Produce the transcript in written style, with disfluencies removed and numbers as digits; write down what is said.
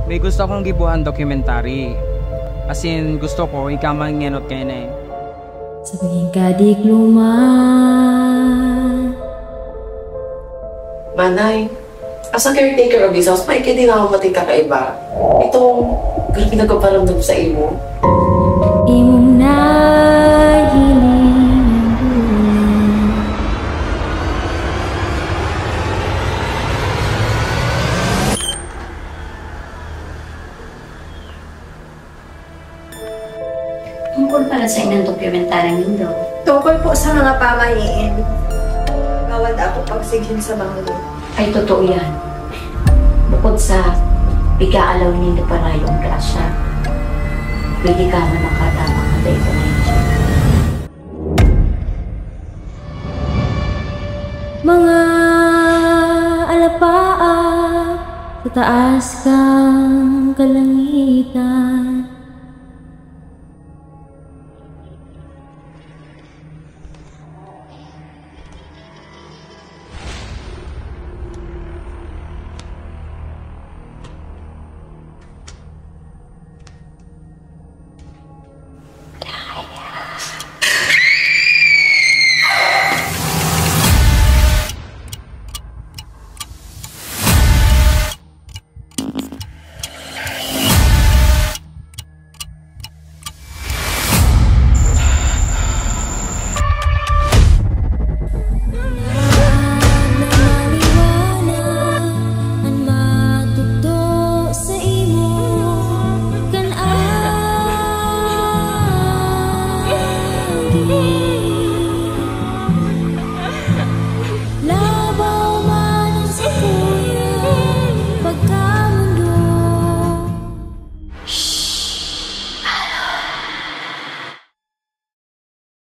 May gusto akong gibuhan dokumentary. As in, gusto ko, ikamang ngenot kayo na eh. Sabihin ka di kluman. Manay, as a caretaker of this house, may hindi na ako mating kakaiba. Itong pinagpaparamdam sa imo. Imong nahiling Tungkol para sa inyong dokumentaryang mundo. Tungkol po sa mga pamahiin. Bawal ako pagsighin sa banglo. Ay totoo yan. Bukod sa pag-aalaw ninyo para yung grasya, pwede ka na makatama ka dahil ka na yun. mga alapaap sa taas kang kalangitan.